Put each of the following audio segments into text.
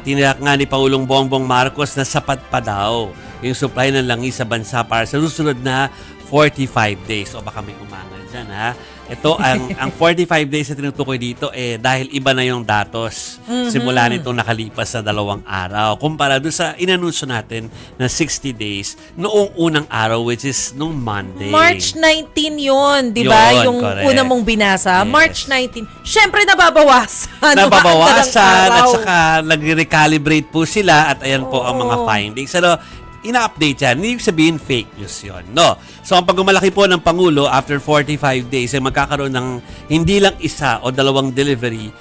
tiniyak nga ni Pangulong Bongbong Marcos na sapat pa daw yung supply ng langis sa bansa para sa susunod na 45 days. O baka may umangal dyan, ha? Ito, ang 45 days na tinutukoy dito, dahil iba na yung datos simula nitong nakalipas sa 2 araw. Kumpara doon sa inanunsyo natin na 60 days noong unang araw, which is nung Monday. March 19 yun, di ba? Yun, Yung correct. una mong binasa. Yes. March 19. Siyempre, nababawasan. Nababawasan at saka nag-recalibrate po sila at ayan po ang mga findings. Ano, ina-update yan. Hindi sabihin fake news yun. No. So, ang pagmamalaki po ng Pangulo after 45 days ay magkakaroon ng hindi lang isa o 2 delivery.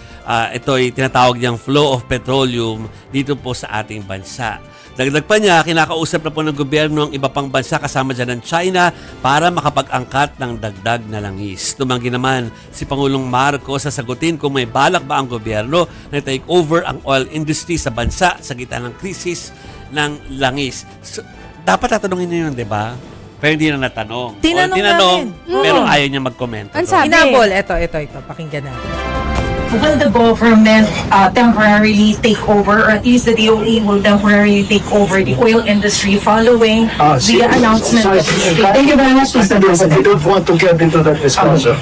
Ito ay tinatawag niyang flow of petroleum dito po sa ating bansa. Dagdag pa niya, kinakausap na po ng gobyerno ang iba pang bansa kasama dyan ng China para makapag-angkat ng dagdag na langis. Tumanggi naman si Pangulong Marcos sa sagutin kung may balak ba ang gobyerno na take over ang oil industry sa bansa sa gitna ng krisis ng langis. So, dapat tatanungin niyo yun, di ba? Pero hindi na natanong. Tinanong namin. Pero ayaw niya mag-komento. Ang sabi? Inabol. Ito. Pakinggan natin. Will the government temporarily take over, or at least the DOE will temporarily take over the oil industry following the announcement of the state? Thank you very much, Mr. President. I don't want to get into that discussion.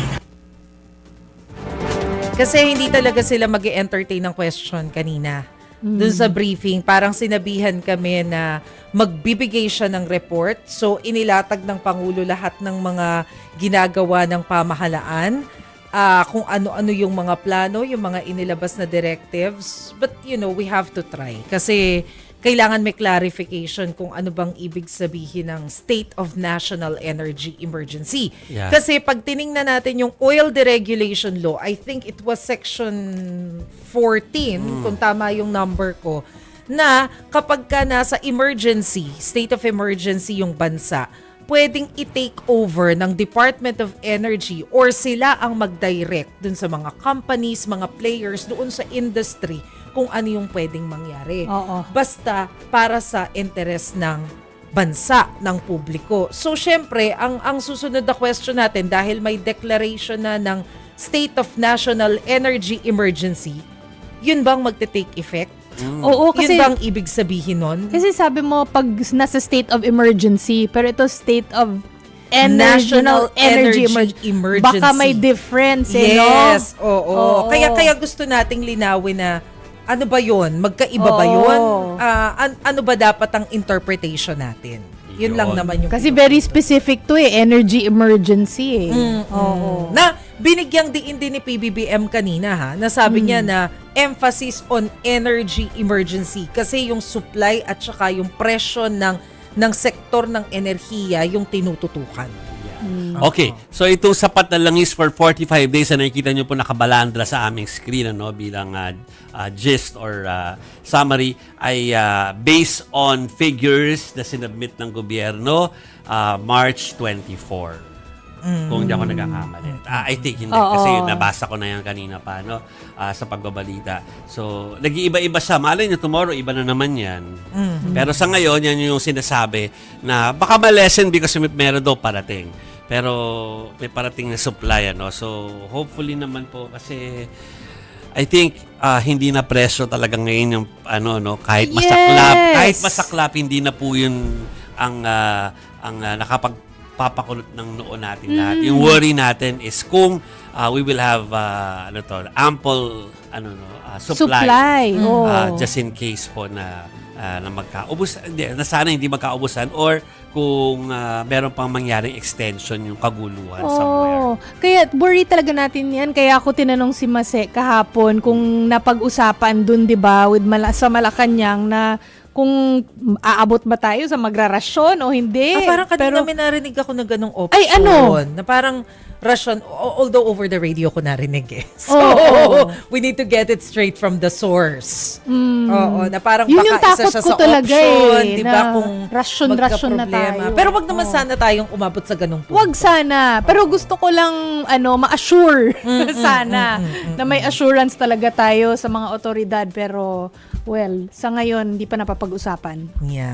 Kasi hindi talaga sila mag-entertain ng question kanina. Doon sa briefing, parang sinabihan kami na magbibigay siya ng report. So, inilatag ng Pangulo lahat ng mga ginagawa ng pamahalaan, kung ano-ano yung mga plano, yung mga inilabas na directives. But, we have to try. Kasi kailangan may clarification kung ano bang ibig sabihin ng State of National Energy Emergency. Yeah. Kasi pag tiningnan natin yung Oil Deregulation Law, I think it was Section 14, kung tama yung number ko, na kapag ka nasa emergency, state of emergency yung bansa, pwedeng i-take over ng Department of Energy or sila ang mag-direct dun sa mga companies, mga players, doon sa industry kung ano yung pwedeng mangyari. Oo. Basta para sa interes ng bansa, ng publiko. So, syempre, ang susunod na question natin, dahil may declaration na ng State of National Energy Emergency, yun bang magte-take effect? Oo, kasi Yun bang ibig sabihin nun? kasi sabi mo pag nasa state of emergency, pero ito state of National Energy Emergency. Emergency. Baka may difference, Yes, no? oo. Kaya gusto nating linawin na ano ba yun? Magkaiba ba yun? Ano ba dapat ang interpretation natin? Yun lang naman yung... Kasi very specific to energy emergency Oo. Na binigyang diin din ni PBBM kanina nasabi niya na emphasis on energy emergency kasi yung supply at saka yung presyo ng sektor ng enerhiya yung tinututukan. Okay, so itong sapat na langis for 45 days na nakikita nyo po nakabalandra sa aming screen bilang gist or summary ay based on figures na sinubmit ng gobyerno March 24. Kung hindi ako nagkakamali. I think hindi. Kasi nabasa ko na yan kanina pa sa pagbabalita. So, nag-iiba-iba siya. Malay nyo, tomorrow, iba na naman yan. Pero sa ngayon, yan yung sinasabi na baka ma-lessen because meron daw parating. Pero may parating na supply. So, hopefully naman po kasi I think hindi na presyo talaga ngayon yung kahit masaklap. Kahit masaklap, hindi na po yun ang nakapagpapakulot ng noo natin lahat. Yung worry natin is kung we will have ample supply. Just in case po na magkaubos, sana hindi magkaubusan or kung meron pang mangyaring extension yung kaguluhan somewhere. Kaya worry talaga natin yan. Kaya ako tinanong si Mase kahapon kung napag-usapan dun, di ba, sa Malacanang na kung aabot ba tayo sa magrarasyon o hindi. Parang kanina may narinig ako na ganong option. Ay, ano? Na parang ration, although over the radio ko narinig So, we need to get it straight from the source. Oo, na parang Yun baka yung takot isa siya ko sa talaga option, na di ba? Kung rasyon na tayo. Pero wag naman sana tayong umabot sa ganung punto. Wag sana. Pero gusto ko lang ma-assure sana na may assurance talaga tayo sa mga otoridad. Pero, well, sa ngayon, hindi pa napapag-usapan. Yeah.